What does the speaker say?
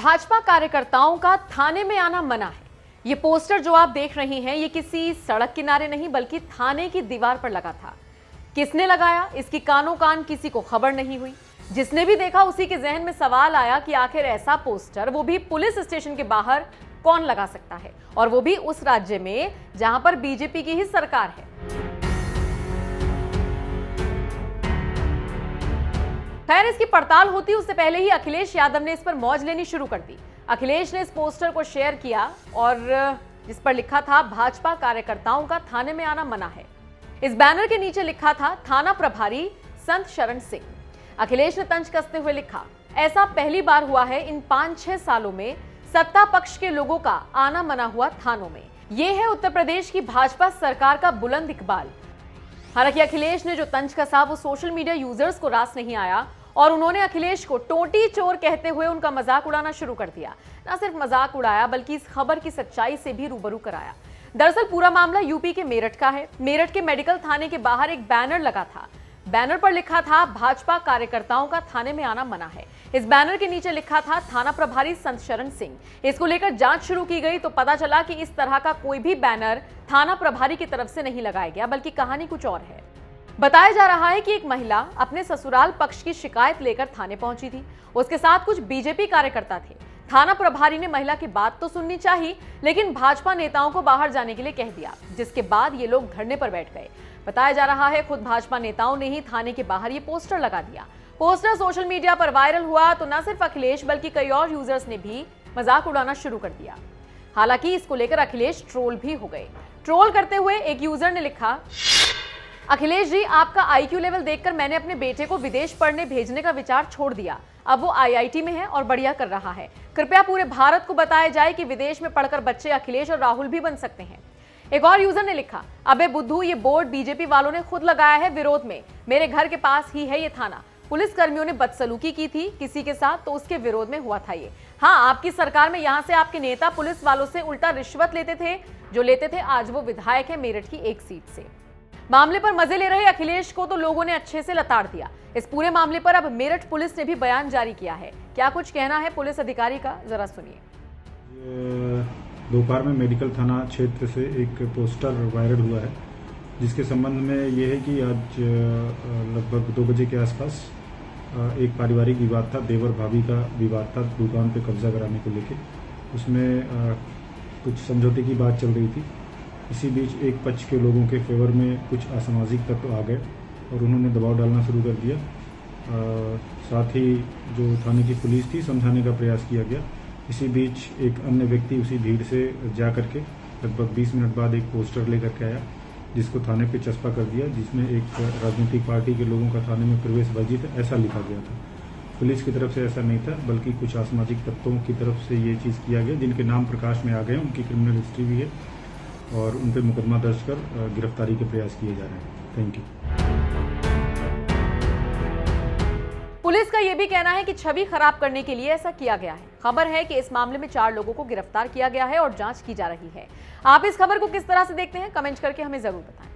भाजपा कार्यकर्ताओं का थाने में आना मना है। ये पोस्टर जो आप देख रही हैं, ये किसी सड़क किनारे नहीं बल्कि थाने की दीवार पर लगा था। किसने लगाया, इसकी कानो कान किसी को खबर नहीं हुई। जिसने भी देखा उसी के जहन में सवाल आया कि आखिर ऐसा पोस्टर, वो भी पुलिस स्टेशन के बाहर, कौन लगा सकता है, और वो भी उस राज्य में जहां पर बीजेपी की ही सरकार है। खैर, इसकी पड़ताल होती उससे पहले ही अखिलेश यादव ने इस पर मौज लेनी शुरू कर दी। अखिलेश ने इस पोस्टर को शेयर किया और जिस पर लिखा था, भाजपा कार्यकर्ताओं का थाने में आना मना है। इस बैनर के नीचे लिखा था, थाना प्रभारी संत शरण सिंह। अखिलेश ने तंज कसते हुए लिखा, ऐसा पहली बार हुआ है इन 5-6 सालों में सत्ता पक्ष के लोगों का आना मना हुआ थानों में। यह है उत्तर प्रदेश की भाजपा सरकार का बुलंद इकबाल। हालांकि अखिलेश ने जो तंज कसा वो सोशल मीडिया यूजर्स को रास नहीं आया और उन्होंने अखिलेश को टोटी चोर कहते हुए उनका मजाक उड़ाना शुरू कर दिया। न सिर्फ मजाक उड़ाया बल्कि इस खबर की सच्चाई से भी रूबरू कराया। दरअसल पूरा मामला यूपी के मेरठ का है। मेरठ के मेडिकल थाने के बाहर एक बैनर लगा था। बैनर पर लिखा था, भाजपा कार्यकर्ताओं का थाने में आना मना है। इस बैनर के नीचे लिखा था, थाना प्रभारी संत शरण सिंह। इसको लेकर जांच शुरू की गई तो पता चला कि इस तरह का कोई भी बैनर थाना प्रभारी की तरफ से नहीं लगाया गया, बल्कि कहानी कुछ और है। बताया जा रहा है कि एक महिला अपने ससुराल पक्ष की शिकायत लेकर थाने पहुंची थी। उसके साथ कुछ बीजेपी कार्यकर्ता थे। थाना प्रभारी ने महिला की बात तो सुननी चाहिए, लेकिन भाजपा नेताओं को बाहर जाने के लिए कह दिया, जिसके बाद ये लोग धरने पर बैठ गए। बताया जा रहा है खुद भाजपा नेताओं ने ही थाने के बाहर ये पोस्टर लगा दिया। पोस्टर सोशल मीडिया पर वायरल हुआ तो न सिर्फ अखिलेश बल्कि कई और यूजर्स ने भी मजाक उड़ाना शुरू कर दिया। हालांकि इसको लेकर अखिलेश ट्रोल भी हो गए। ट्रोल करते हुए एक यूजर ने लिखा, अखिलेश जी, आपका आईक्यू लेवल देखकर मैंने अपने बेटे को विदेश पढ़ने भेजने का विचार छोड़ दिया। अब वो आईआईटी में है और बढ़िया कर रहा है। कृपया पूरे भारत को बताया जाए कि विदेश में पढ़कर बच्चे अखिलेश और राहुल भी बन सकते हैं। एक और यूजर ने लिखा, अबे बुद्धू, ये बोर्ड बीजेपी वालों ने खुद लगाया है विरोध में। मेरे घर के पास ही है ये थाना। पुलिस कर्मियों ने बदसलूकी की थी किसी के साथ तो उसके विरोध में हुआ था ये। हाँ, आपकी सरकार में यहाँ से आपके नेता पुलिस वालों से उल्टा रिश्वत लेते थे। जो लेते थे, आज वो विधायक है मेरठ की एक सीट से। मामले पर मजे ले रहे अखिलेश को तो लोगों ने अच्छे से लताड़ दिया। इस पूरे मामले पर अब मेरठ पुलिस ने भी बयान जारी किया है। क्या कुछ कहना है पुलिस अधिकारी का, जरा सुनिए। दोपहर में मेडिकल थाना क्षेत्र से एक पोस्टर वायरल हुआ है, जिसके संबंध में ये है कि आज लगभग 2 बजे के आसपास एक पारिवारिक विवाद था, देवर भाभी का विवाद था, दुकान पे कब्जा कराने को लेके। उसमें कुछ समझौते की बात चल रही थी। इसी बीच एक पक्ष के लोगों के फेवर में कुछ असामाजिक तत्व आ गए और उन्होंने दबाव डालना शुरू कर दिया। साथ ही जो थाने की पुलिस थी, समझाने का प्रयास किया गया। इसी बीच एक अन्य व्यक्ति उसी भीड़ से जा करके लगभग 20 मिनट बाद एक पोस्टर लेकर के आया, जिसको थाने पे चस्पा कर दिया, जिसमें एक राजनीतिक पार्टी के लोगों का थाने में प्रवेश वर्जित है ऐसा लिखा गया था। पुलिस की तरफ से ऐसा नहीं था, बल्कि कुछ असामाजिक तत्वों की तरफ से ये चीज़ किया गया, जिनके नाम प्रकाश में आ गए। उनकी क्रिमिनल हिस्ट्री भी है और उन पर मुकदमा दर्ज कर गिरफ्तारी के प्रयास किए जा रहे हैं। Thank you. पुलिस का यह भी कहना है कि छवि खराब करने के लिए ऐसा किया गया है। खबर है कि इस मामले में 4 लोगों को गिरफ्तार किया गया है और जांच की जा रही है। आप इस खबर को किस तरह से देखते हैं, कमेंट करके हमें जरूर बताएं।